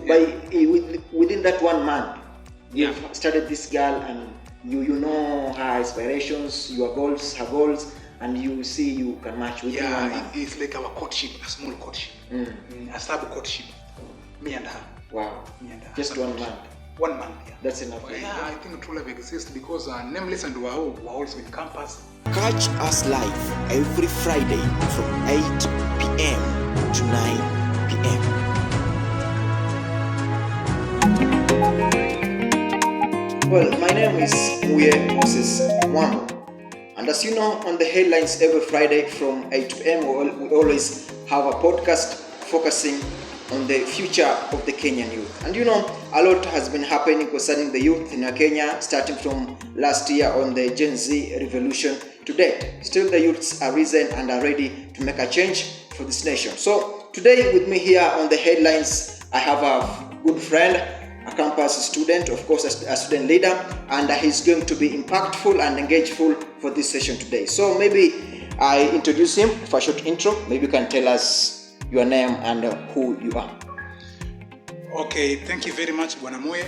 within that 1 month, you've studied this girl and you know her aspirations, your goals, her goals, and you see you can match with 1 month. It's like our courtship, a small courtship, a sub courtship, me and her. Wow. Me and her. Just 1 month. 1 month, That's enough. I think true love exists because Nameless and Wahoo were also in campus. Catch us live every Friday from 8 p.m. to 9 p.m. Well, my name is Muye Moses Mwambo, and as you know, on the headlines every Friday from 8 p.m. we always have a podcast focusing on the future of the Kenyan youth. And you know, a lot has been happening concerning the youth in Kenya, starting from last year on the Gen Z revolution to date. Still, the youths are risen and are ready to make a change for this nation. So today with me here on the headlines, I have a good friend, a campus student, of course a student leader, and he's going to be impactful and engageful for this session today. So maybe I introduce him for a short intro. Maybe you can tell us your name and who you are. Okay, thank you very much, Bwana Moye.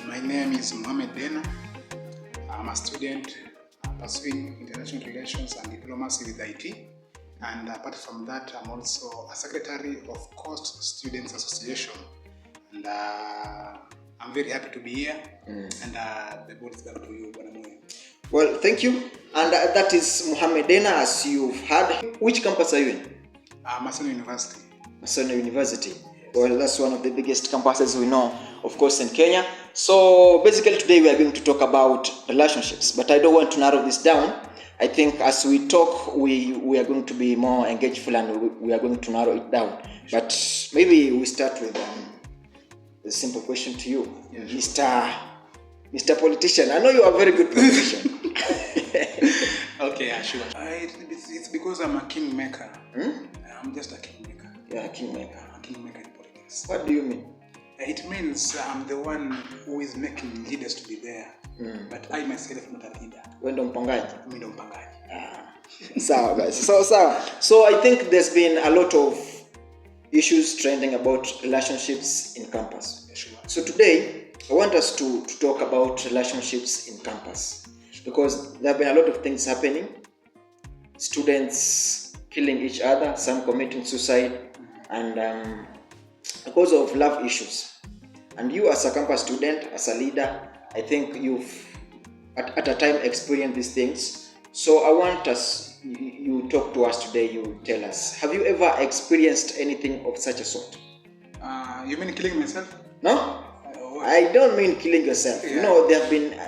My name is Mohamed Dena. I'm a student pursuing international relations and diplomacy with IT. And apart from that, I'm also a secretary of Coast Students Association. And I'm very happy to be here. And the ball is back to you, Bwana Moye. Well, thank you. And that is Mohamed Dena, as you've heard. Which campus are you in? Maseno University. Maseno University. Well, that's one of the biggest campuses we know, of course, in Kenya. So basically today we are going to talk about relationships, but I don't want to narrow this down. I think as we talk, we are going to be more engageful and we are going to narrow it down. But maybe we start with a simple question to you, Mr. Politician. I know you are a very good politician. Okay, sure. It's because I'm a kingmaker. I'm just a kingmaker. Yeah, a kingmaker. A kingmaker in politics. What do you mean? It means I'm the one who is making leaders to be there. But I myself am not a leader. Wendo mpangaji? Mimi ndo mpangaji. So guys, so I think there's been a lot of issues trending about relationships in campus. Sure. So today I want us to talk about relationships in campus, because there have been a lot of things happening. Students killing each other, some committing suicide, and because of love issues. And you as a campus student, as a leader, I think you've at a time experienced these things. So I want you talk to us today, you tell us, have you ever experienced anything of such a sort? You mean killing myself? No? I don't mean killing yourself. Yeah. No, there have been,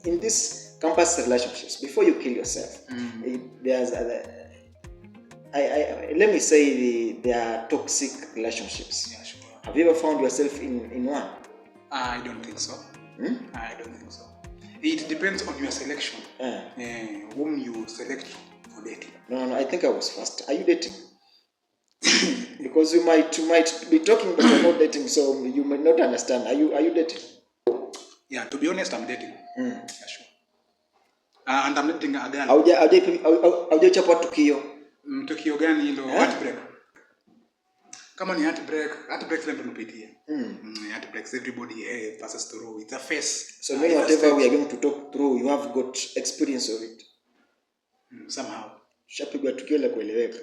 in these campus relationships, before you kill yourself, there's let me say there are toxic relationships. Yeah, sure. Have you ever found yourself in one? I don't think so. I don't think so. It depends on your selection. Whom you select for dating. No, I think I was first. Are you dating? Because you might be talking but you're not dating, so you might not understand. Are you dating? Yeah, to be honest, I'm dating. Yeah, sure. And I'm dating a girl. Haujachapa tukio? Tukio gani hilo? Heartbreak. Kama ni heartbreak ndio tunapitia. Heartbreaks everybody passes through. It's a phase. So maybe whatever we are going to talk through, you have got experience of it. Somehow. Shapigwa tukio la kueleweka.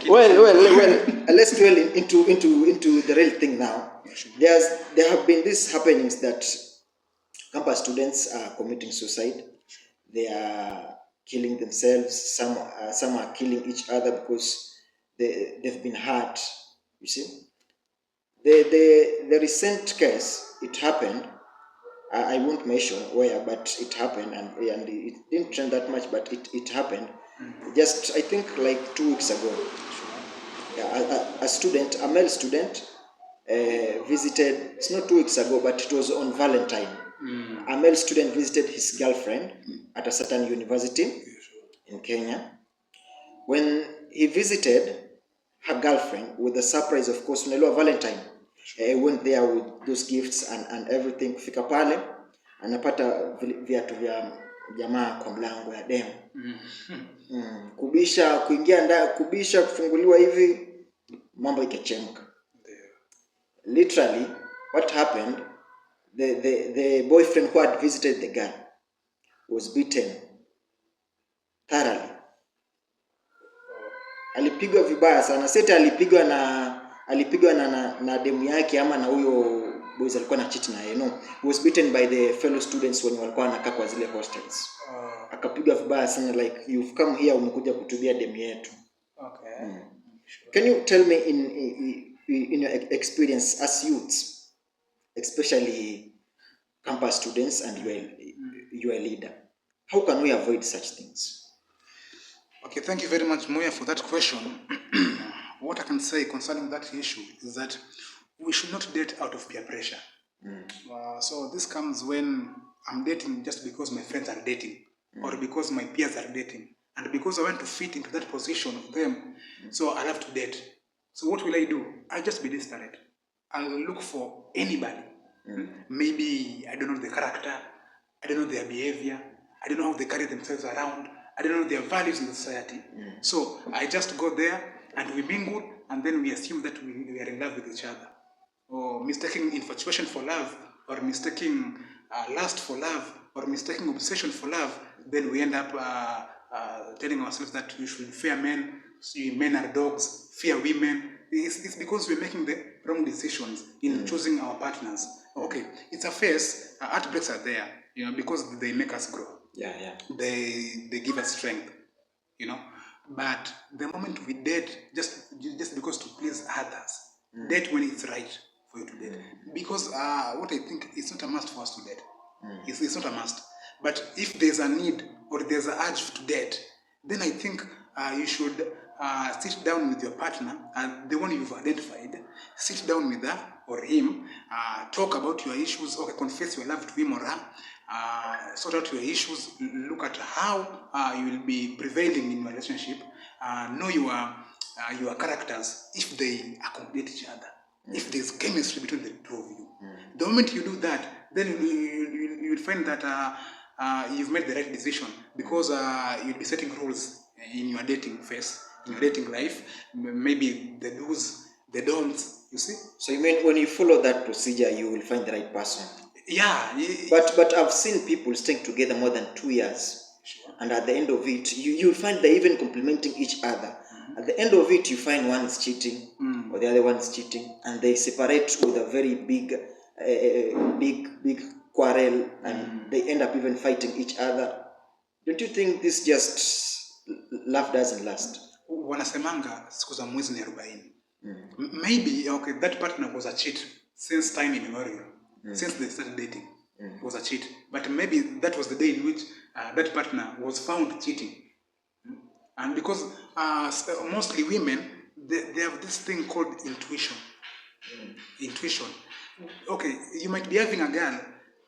Well, let's dwell into the real thing now. Yeah, sure. There have been these happenings that campus students are committing suicide. They are killing themselves. Some are killing each other because they've been hurt. You see, the recent case, it happened. I won't mention where, but it happened, and it didn't trend that much, but it happened. Just I think like 2 weeks ago. Yeah, a male student visited. It's not 2 weeks ago, but it was on Valentine. A male student visited his girlfriend at a certain university in Kenya. When he visited her girlfriend with a surprise, of course, Nelo Valentine, went there with those gifts and everything. Kufika pale anapata viatu vya jamaa kwa mlango ya demo. Kubisha kuingia ndani, kufunguliwa hivi, mambo ikachemka. literally, what happened, the boyfriend who had visited the girl was beaten thoroughly. Alipigwa vibaya sana. Seti alipigwa na demu yake ama na huyo boys alikuwa na cheat na yeye. No, he was beaten by the fellow students when walikuwa wanakaa kwa zile hostels. Akapigwa vibaya sana, like, you've come here umekuja kutubia demu yetu. Okay. Can you tell me in your experience as youths, especially campus students, and you are a leader, how can we avoid such things? Okay, thank you very much, Moya, for that question. What I can say concerning that issue is that we should not date out of peer pressure. So this comes when I'm dating just because my friends are dating, or because my peers are dating, and because I want to fit into that position of them, so I have to date. So what will I do? I'll just be desperate. I'll look for anybody. Maybe I don't know the character, I don't know their behavior, I don't know how they carry themselves around, I don't know their values in the society. So I just go there and we mingle, and then we assume that we are in love with each other. Or mistaking infatuation for love, or mistaking lust for love, or mistaking obsession for love, then we end up telling ourselves that we should fear men, men are dogs, fear women. It's because we're making the wrong decisions in choosing our partners. Okay, it's a phase. Heartbreaks are there, because they make us grow. Yeah. They give us strength, But the moment we date, just because to please others, date when it's right for you to date. Because what I think, it's not a must for us to date. It's not a must. But if there's a need or there's an urge to date, then I think you should sit down with your partner, the one you've identified, sit down with her or him, talk about your issues, confess your love to him or her, sort out your issues, look at how you will be prevailing in your relationship, know your characters, if they accommodate each other, if there's chemistry between the two of you. The moment you do that, then you will find that you've made the right decision, because you'll be setting rules in your dating phase, in your dating life, maybe the do's, the don'ts, you see? So you mean when you follow that procedure, you will find the right person? Yeah. But I've seen people staying together more than 2 years. Sure. And at the end of it, you'll find they're even complementing each other. At the end of it, you find one is cheating, or the other one is cheating, and they separate with a very big quarrel, and they end up even fighting each other. Don't you think this just love doesn't last? Wanasemanga siku za mwezi ni 40. Maybe that partner was a cheat since time immemorial, since they started dating. Was a cheat, but maybe that was the day in which that partner was found cheating. And because mostly women, they have this thing called intuition. Intuition. Okay, you might be having a girl,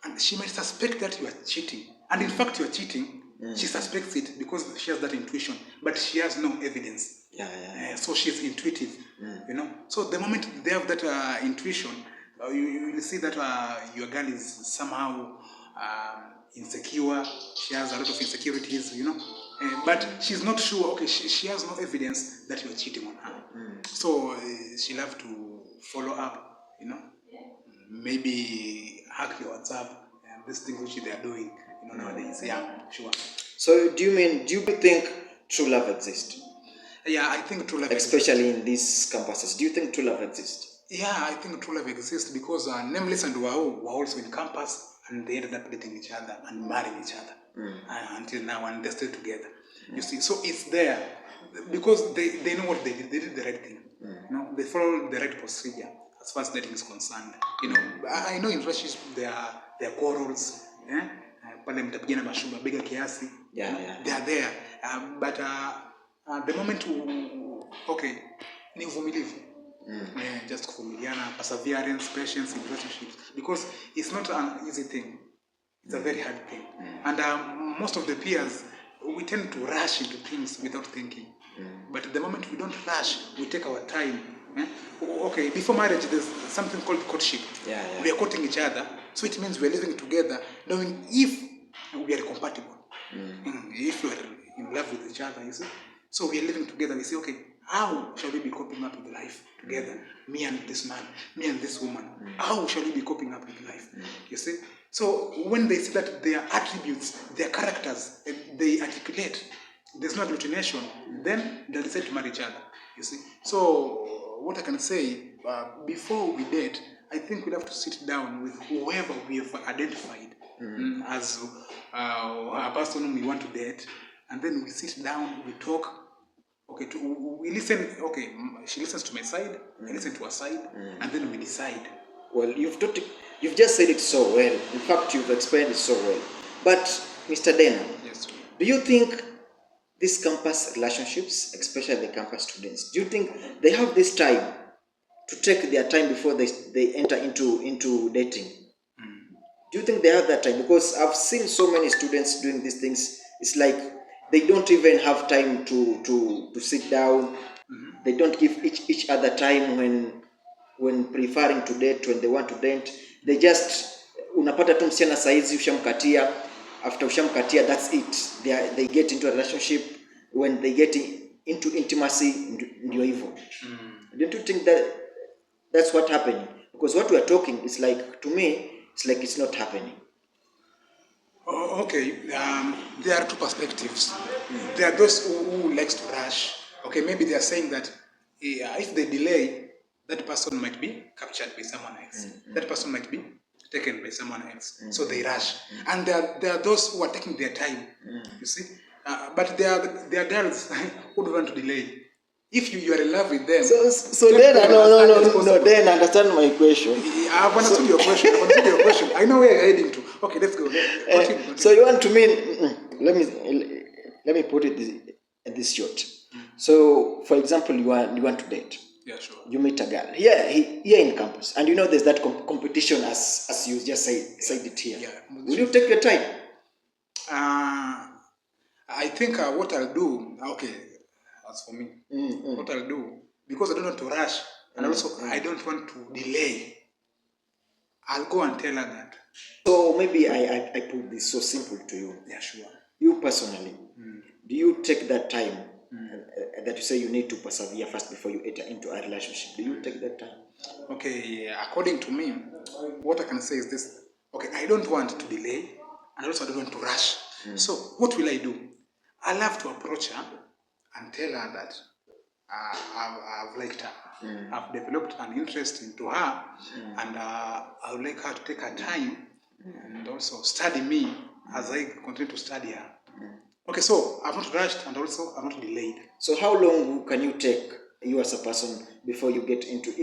and she might suspect that you are cheating. And in fact, you are cheating. She suspects it because she has that intuition, but she has no evidence. Yeah. So she's intuitive, So the moment they have that intuition, you will see that your girl is somehow insecure. She has a lot of insecurities, but she's not sure. Okay, she has no evidence that you're cheating on her. So she'll have to follow up, maybe hack your WhatsApp and these things which they are doing, nowadays. Yeah, sure. So do you think true love exists? Yeah, I think true love especially in these campuses. Do you think true love exists? Yeah, I think true love exists because Nameless and Wahoo were also in campus, and they ended up dating each other and marrying each other until now, and they're still together. You see, so it's there because they know what they did. They did the right thing. They followed the right procedure as far as dating is concerned. I know in relationships there are quarrels. Pale mtapigana mashuba bega kiasi. Yeah. They are there, but the moment ni uvumilivu. Just kuvumiliana, perseverance, patience in relationships, because it's not an easy thing. It's a very hard thing. And most of the peers, we tend to rush into things without thinking. But the moment we don't rush, we take our time. Okay, before marriage, there's something called courtship. Yeah. We are courting each other, so it means we are living together, knowing if we are compatible. If we are in love with each other, you see. So we are living together, we say, okay, how shall we be coping up with life together? Me and this man, me and this woman. How shall we be coping up with life? You see? So when they say that their attributes, their characters, they articulate, there's no agglutination, then they'll decide to marry each other. You see? So what I can say, before we date, I think we'll have to sit down with whoever we have identified as a person whom we want to date, and then we sit down, we talk. Okay, we listen. Okay, she listens to my side, I listen to her side, and then we decide. Well, you've just said it so well. In fact, you've explained it so well. But Mr. Dena, Yes. do you think these campus relationships, especially the campus students, do you think they have this time to take their time before they enter into dating? Do you think they have that time? Because I've seen so many students doing these things. It's like they don't even have time to sit down. They don't give each other time when preferring to date, when they want to date. They just unapata tu msichana saizi ushamkatia, after ushamkatia, that's it. They get into a relationship. When they get into intimacy, ndio hivyo. Don't you think that that's what happening? Because what we are talking is like, to me, it's like it's not happening. Okay, there are two perspectives. There are those who likes to rush. Okay, maybe they are saying that if they delay, that person might be captured by someone else. That person might be taken by someone else. So they rush. And there are those who are taking their time. You see, but there are girls who don't want to delay. If you are in love with them, So then no. Then understand my question. I've understood your question. I know where you're heading to. Okay, let's go. Continue. So you want to mean? Let me put it this short. So, for example, you want to date. Yeah, sure. You meet a girl here in campus, and you know there's that competition as you just said it here. Yeah. Will you take your time? I think what I'll do. Okay, as for me, what I'll do, because I don't want to rush, and also I don't want to delay, I'll go and tell her that. So maybe I put this so simple to you. Yeah, sure. You personally, do you take that time that you say you need to persevere first before you enter into a relationship? Do you take that time? Okay, according to me, what I can say is this. Okay, I don't want to delay, and also I don't want to rush. So what will I do? I'll have to approach her and tell her that I've liked her. I've developed an interest into her, and I would like her to take her time and also study me as I continue to study her. Okay, so I've not rushed and also I've not delayed. So how long can you take, you as a person, before you get into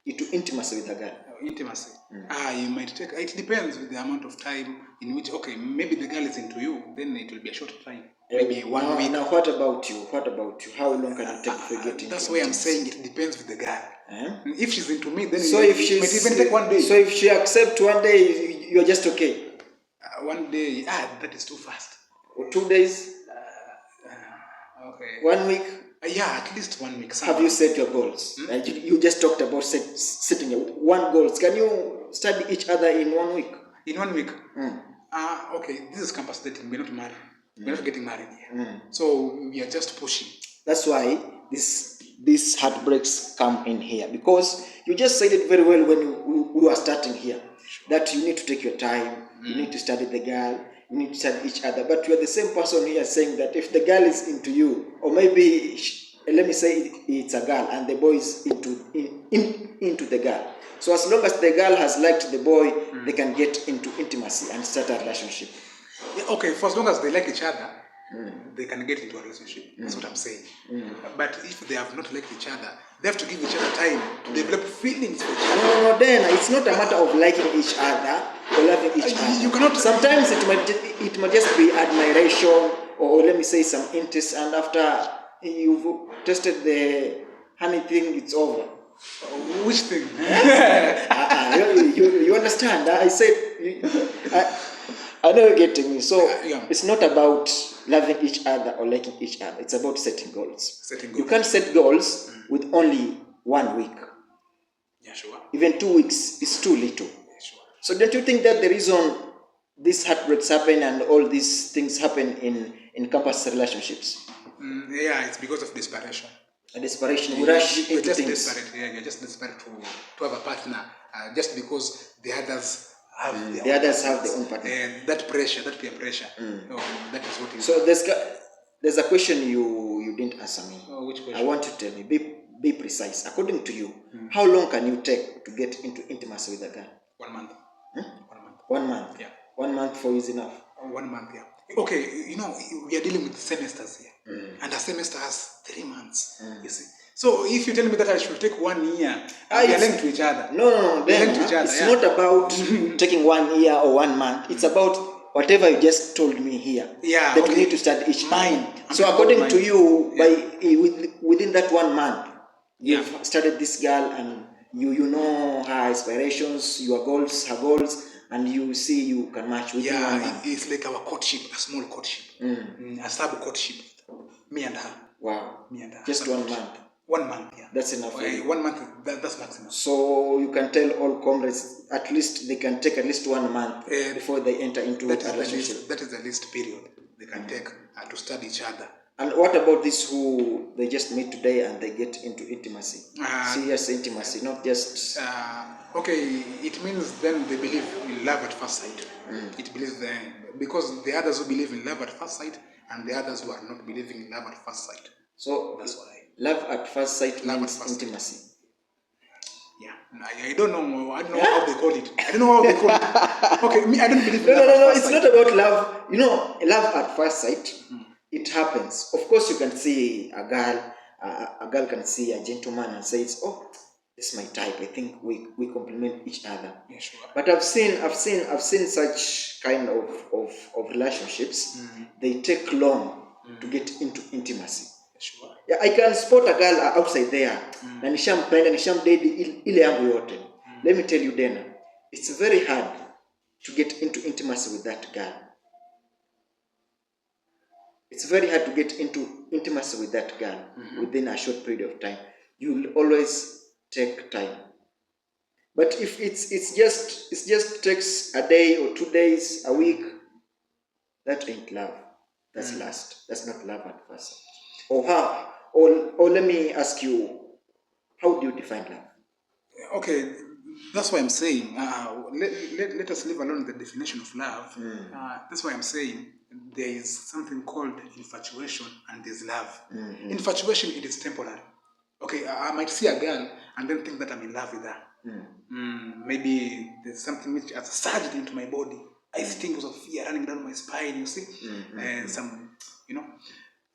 intimacy with a girl? Intimacy. You might take, it depends with the amount of time in which, okay, maybe the girl is into you, then it will be a short time. Maybe 1 week. Now what about you? How long can you take before you get into That's why I'm saying it depends with the girl. If she's into me, then so it might even take 1 day. So if she accepts 1 day, you're just okay? 1 day, that is too fast. Or 2 days? Okay. 1 week? Yeah, at least 1 week. Have you set your goals? Like you just talked about setting your one goals. Can you study each other in 1 week? In 1 week? Okay, this is campus dating. We're not married. We're not getting married here. So we are just pushing. That's why these heartbreaks come in here. Because you just said it very well when we were starting here. That you need to take your time. You need to study the girl. You need to study each other. But you are the same person here saying that if the girl is into you, or maybe let me say it's a girl and the boy is into the girl. So as long as the girl has liked the boy, they can get into intimacy and start a relationship. Yeah, okay, for as long as they like each other, they can get into a relationship. That's what I'm saying. But if they have not liked each other, they have to give each other time to develop feelings for each other. No, then it's not a matter of liking each other or loving each other. You cannot. Sometimes it might just be admiration, or let me say some interest, and after you've tested the honey thing, it's over. Which thing? You understand? I said, I know you're getting me. So it's not about loving each other or liking each other. It's about setting goals. You can't set goals with only 1 week. Yeah, sure. Even 2 weeks is too little. Yeah, sure. So don't you think that the reason these heartbreaks happen and all these things happen in campus relationships? Yeah, it's because of desperation. A desperation. We rush You're into just things. desperate. Yeah, you're just desperate to have a partner, just because the others have The others have their own partner. And that pressure, that peer pressure, that is what is. So there's a question you didn't answer me. Oh, which question? I want you to tell me. Be precise. According to you, how long can you take to get into intimacy with a girl? 1 month. 1 month. 1 month. Yeah. 1 month for you is enough. 1 month. Yeah. Okay, we are dealing with semesters here, and a semester has 3 months. You see. So if you tell me that I should take 1 year, we are linked to each other. No. Then it's not about taking 1 year or 1 month. It's about whatever you just told me here. Yeah. That we need to study each time. So according to you, within that 1 month, you've studied this girl and you know her aspirations, your goals, her goals, and you see you can match within 1 month. It's like our courtship, a small courtship, a sub courtship, me and her. Wow. Me and her. Just 1 month. 1 month, yeah. That's enough. 1 month, that's maximum. So you can tell all comrades at least they can take at least 1 month before they enter into a relationship. That is the least period they can take to study each other. And what about this who they just meet today and they get into intimacy? Serious intimacy, not just... Okay, it means then they believe in love at first sight. It believes because the others who believe in love at first sight and the others who are not believing in love at first sight. So that's why. Love at first sight means intimacy. Yeah, I don't know. I don't know how they call it. I don't know how they call it. Okay, me, I don't believe in love No. at first It's sight. not about love. Love at first sight. It happens. Of course, you can see a girl can see a gentleman and says, "Oh, this is my type. I think we complement each other." Yeah, sure. But I've seen such kind of relationships. They take long to get into intimacy. Sure. Yeah, I can spot a girl outside there. Na nishampenda, nishamdate ile yangu yote. Let me tell you, Dena, it's very hard to get into intimacy with that girl. It's very hard to get into intimacy with that girl within a short period of time. You'll always take time. But if it's just takes a day or 2 days, a week, that ain't love. That's lust. That's not love at first. Or let me ask you, how do you define love? Okay, that's why I'm saying let us leave alone the definition of love. That's why I'm saying there is something called infatuation and there's love. Infatuation, it is temporary. Okay, I might see a girl and then think that I'm in love with her. Maybe there's something which has surged into my body. I see things of fear running down my spine, you see, and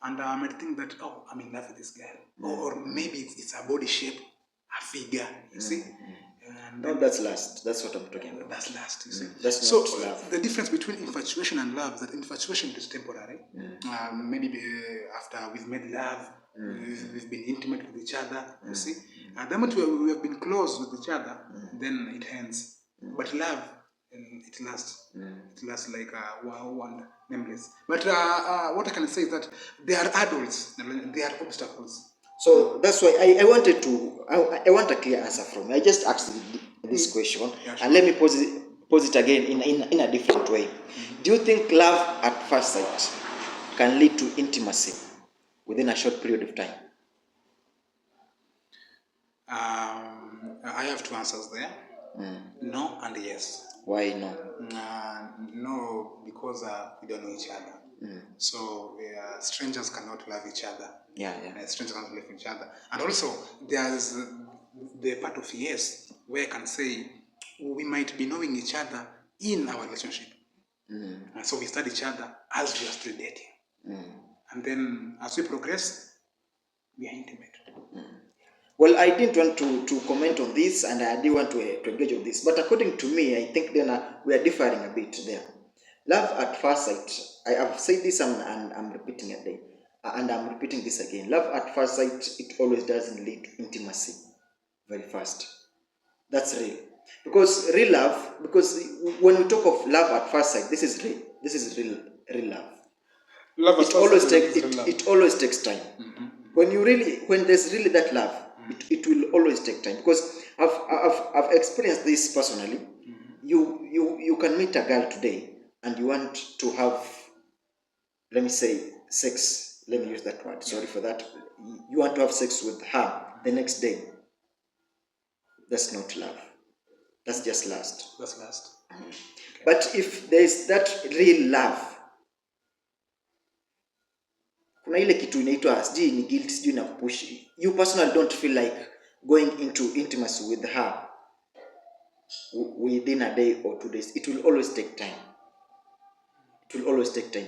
and I might think that, oh, I'm in love with this girl, or maybe it's a body shape, a figure, you see. And no, that's lust. That's what I'm talking about. That's lust, you see. That's not love. The difference between infatuation and love is that infatuation is temporary. Maybe after we've made love, we've been intimate with each other, you see. And the moment we have been close with each other, then it ends. But love, it lasts. It lasts like one nameless. But what I can say is that they are adults. They are obstacles. So that's why I want a clear answer from you. I just asked this question, and let me pose it again in a different way. Do you think love at first sight can lead to intimacy within a short period of time? I have two answers there. No and yes. Why no? No, because we don't know each other. So strangers cannot love each other. Yeah. Strangers cannot love each other. And also, there's the part of yes, where I can say we might be knowing each other in our relationship. And so we start each other as we are still dating. And then as we progress, we are intimate. Well, I didn't want to comment on this, and I didn't want to engage on this. But according to me, I think then we are differing a bit there. Love at first sight, I have said this and I'm repeating it again. And I'm repeating this again. Love at first sight, it always doesn't lead to intimacy very fast. That's real. Because real love, because when we talk of love at first sight, this is real. This is real love. It always takes time. When there's really that love, it will always take time. Because I've experienced this personally. You can meet a girl today and you want to have, let me say, sex let me use that word, sorry for that. You want to have sex with her the next day. That's not love. That's just lust. That's lust. Okay. But if there's that real love, kuna ile kitu inaitwa sijui ni guilt, sijui na push. You personally don't feel like going into intimacy with her within a day or 2 days. It will always take time.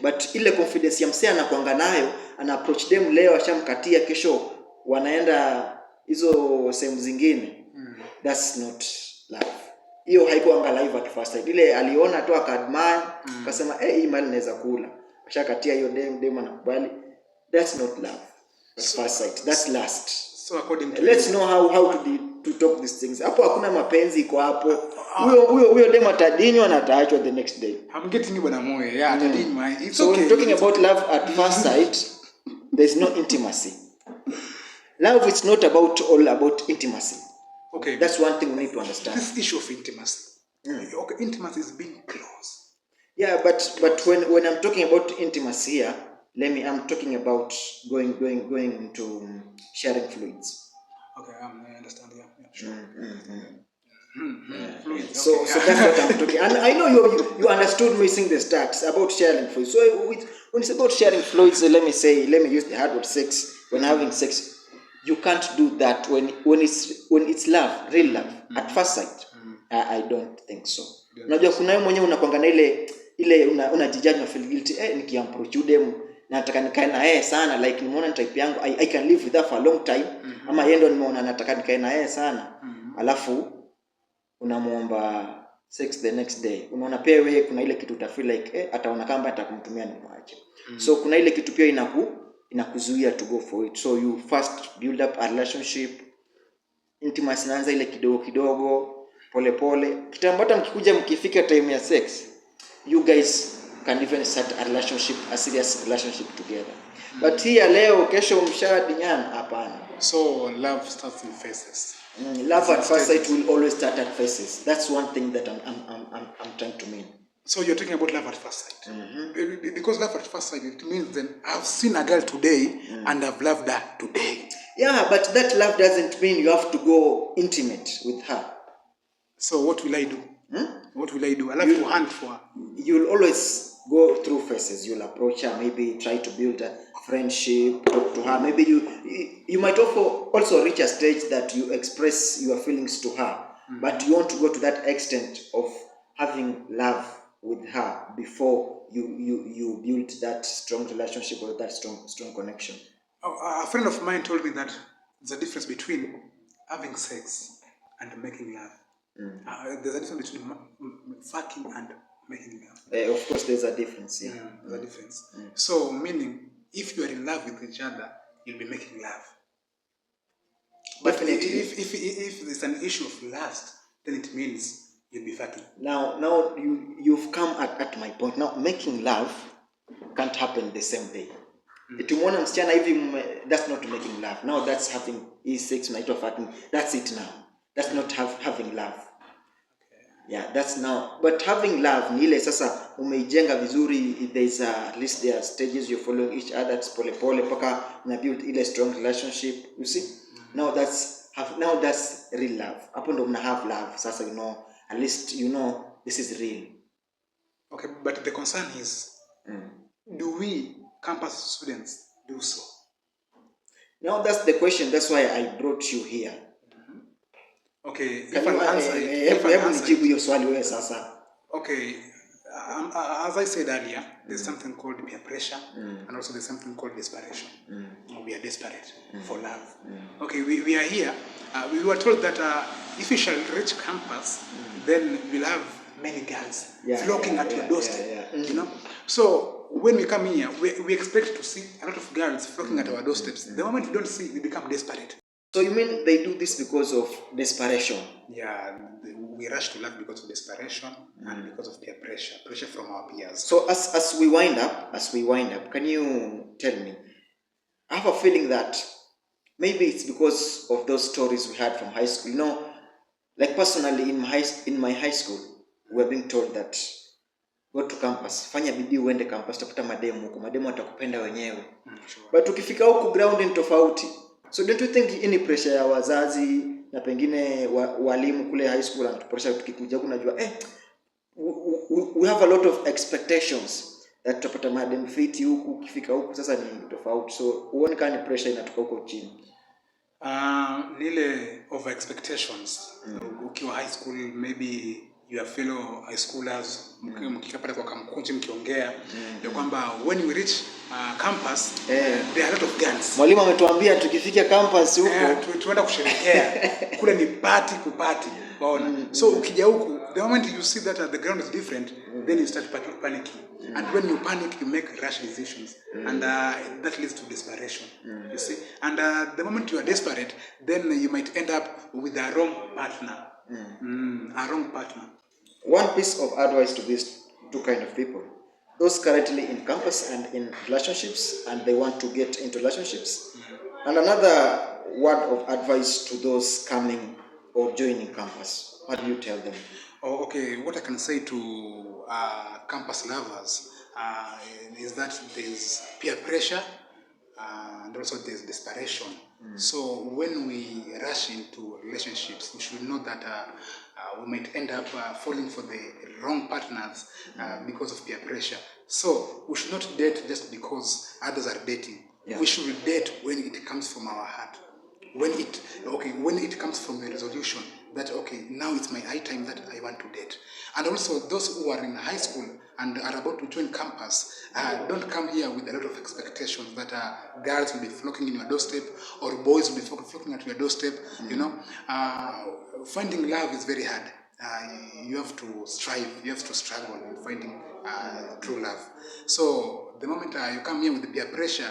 But ile confidence ya msee anakuanga nayo, ana approach them leo, ashamkatia, kesho wanaenda hizo sehemu zingine. That's not love. Hiyo haikuanga live at first sight. Ile aliona tu akadmire, akasema hii mali naweza kula. Ashakatia hiyo dem anakubali. That's not love at first sight. That's lust. So according to let's know how to talk these things. Hapo hakuna mapenzi iko hapo. Huyo dem atadinywa na ataachwa the next day. I'm getting you Bwana Moyo. Yeah, atadinywa. It's so okay. When talking about love at first sight, there's no intimacy. Love is not all about intimacy. Okay. That's one thing we need to understand. This issue of intimacy. Okay, intimacy is being close. Yeah, but when I'm talking about intimacy here, I'm talking about going into sharing fluids. Okay, I understand. Yeah, sure. Fluids. So that's what I'm talking. And I know you understood me saying the stats about sharing fluids. So when it's about sharing fluids, let me use the hard word sex. When having sex, you can't do that when it's love, real love at first sight. I don't think so. Unajua kuna wewe mwenyewe unakwanga na ile unajijudge na feel guilty, nikiapproach dem nataka nikae na yeye sana, like nimeona type yangu, I can live with her for a long time. Ama yeye ndo nimeona nataka nikae na yeye sana. Alafu unamuomba sex the next day. Unaona pia wewe kuna ile kitu utafeel like ataona kama atakumtumia ni mwache. So kuna ile kitu pia inakuzuia to go for it. So you first build up a relationship. Intimacy inaanza ile kidogo pole. Kitambo mkikuja mkifika time ya sex, you guys can even start a serious relationship together. But here leo kesho mshadinyana, hapana. So love starts in phases. Love at first sight will always start at phases. That's one thing that I'm trying to mean. So you're talking about love at first sight. Because love at first sight, it means then I've seen a girl today and I've loved her today. Yeah, but that love doesn't mean you have to go intimate with her. So what will I do? What will I do? I love to hunt for her. You'll always go through phases. You'll approach her, maybe try to build a friendship, talk to her. Maybe you might also reach a stage that you express your feelings to her, but you want to go to that extent of having love with her before you build that strong relationship or that strong connection. A friend of mine told me that there's a difference between having sex and making love. There's a difference between fucking and making love. Of course, there's a difference. Yeah, there's a difference. So, meaning, if you are in love with each other, you'll be making love. But definitely, if there's an issue of lust, then it means you'll be fucking. Now you've come at my point. Now, making love can't happen the same day. Tomorrow msichana hivi, that's not making love. Now that's having sex, unaitwa fucking. That's it now. That's not having love. Yeah, that's now. But having love ni ile sasa umeijenga vizuri. There's at least there are stages you're following each other. It's pole paka na build ile strong relationship. You see? Now that's real love. Hapo ndo mna have love. Sasa at least this is real. Okay, but the concern is do we campus students do so? Now that's the question. That's why I brought you here. Okay, if I answer it. Okay, as I said earlier, there's something called peer pressure, and also there's something called desperation. We are desperate for love. Okay, we are here. We were told that if we shall reach campus, then we'll have many girls flocking at your doorstep. So when we come here, we expect to see a lot of girls flocking at our doorsteps. The moment we don't see, we become desperate. So you mean they do this because of desperation? Yeah, we rush to love because of desperation and because of peer pressure from our peers. So as we wind up, can you tell me? I have a feeling that maybe it's because of those stories we had from high school. Like personally in my high school, we were being told that go to campus, fanya bidii uende campus, utapata mademu huko, mademu atakupenda wenyewe. Sure. But ukifika huku ground ni tofauti. So don't you think any pressure ya wazazi na pengine walimu kule high school and pressure tukikuja huku najua we have a lot of expectations that tutapata madem fit huku, ukifika huku sasa ni tofauti. So uone kama ni pressure inatoka huko chini. Nile over expectations. Ukiwa high school, maybe your fellow high schoolers mkikapata kwa kamkunji mkiongea ya kwamba when we reach campus there are a lot of guns. Mwalimu ametuambia tukifika campus huko tuenda kusherehekea kule ni party kupati waona. So ukija huku, the moment you see that the ground is different, then you start panicking. And when you panic, you make rash decisions, and that leads to desperation. You see, and the moment you are desperate, then you might end up with a wrong partner. A wrong partner. One piece of advice to these two kind of people: those currently in campus and in relationships, and they want to get into relationships, and another word of advice to those coming or joining campus. What do you tell them? Oh, okay. What I can say to campus lovers is that there's peer pressure and also there's desperation. So when we rush into relationships, we should know that we might end up falling for the wrong partners because of peer pressure. So we should not date just because others are dating. Yeah. We should date when it comes from our heart. When it comes from a resolution that now it's my high time that I want to date. And also those who are in high school and are about to join campus, don't come here with a lot of expectations that girls will be flocking in your doorstep or boys will be flocking at your doorstep. You know, finding love is very hard. You have to strive, you have to struggle in finding true love. So the moment you come here with the peer pressure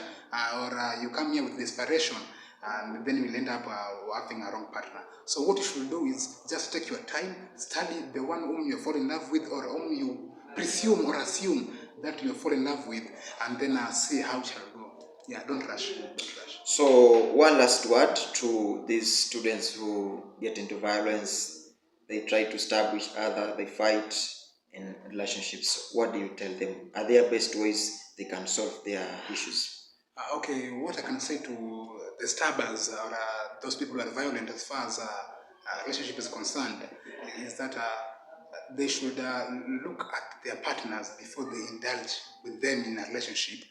or you come here with desperation, and then you'll end up having a wrong partner. So what you should do is just take your time, study the one whom you fall in love with or whom you presume or assume that you fall in love with, and then see how it shall go. Yeah, don't rush. So one last word to these students who get into violence, they try to stab each other, they fight in relationships. What do you tell them? Are there best ways they can solve their issues? Okay, what I can say to the stabbers or those people who are violent as far as relationship is concerned is that they should look at their partners before they indulge with them in a relationship.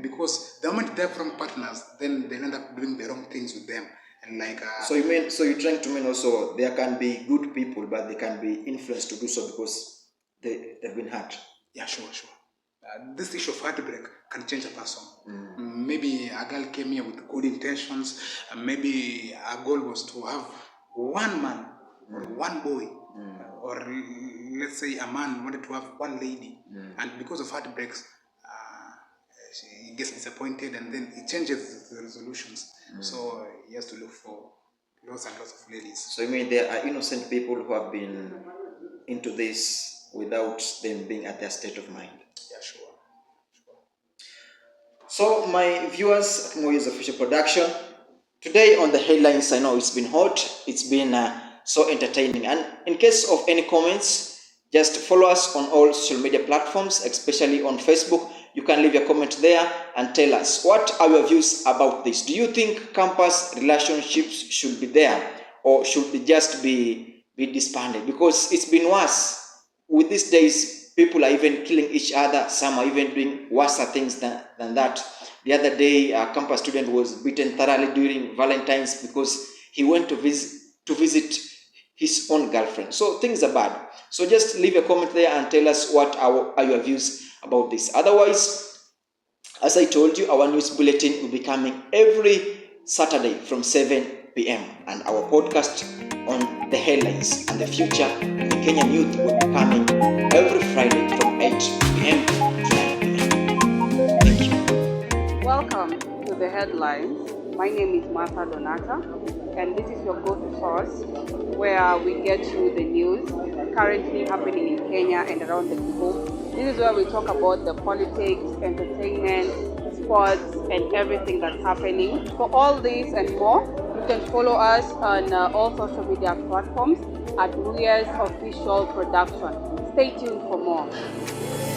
Because the moment they're wrong partners, then they'll end up doing the wrong things with them. And so you're trying to mean also there can be good people, but they can be influenced to do so because they've been hurt. Yeah, sure. This issue of heartbreak can change a person. Maybe a girl came here with good intentions, and maybe our goal was to have one man or one boy, or let's say a man wanted to have one lady, and because of heartbreaks, he gets disappointed, and then he changes the resolutions. So he has to look for lots and lots of ladies. So you mean there are innocent people who have been into this without them being at their state of mind? Yeah, sure. So my viewers, Moyo's official production, today on the headlines, I know it's been hot, it's been so entertaining, and in case of any comments, just follow us on all social media platforms, especially on Facebook. You can leave a comment there and tell us what are your views about this. Do you think campus relationships should be there or should they just be disbanded? Because it's been worse. With these days, people are even killing each other. Some are even doing worse things than that. The other day, a campus student was beaten thoroughly during Valentine's because he went to visit his own girlfriend. So things are bad. So just leave a comment there and tell us what are your views about this. Otherwise, as I told you, our news bulletin will be coming every Saturday from 7 p.m. and our podcast on the headlines and the future of the Kenyan youth will be coming every Friday from 8 p.m. to 9 p.m. Thank you. Welcome to the headlines. My name is Martha Donata, and this is your go-to source where we get you the news currently happening in Kenya and around the globe. This is where we talk about the politics, entertainment, sports, and everything that's happening. For all this and more, you can follow us on all social media platforms at Muye's Official Production. Stay tuned for more.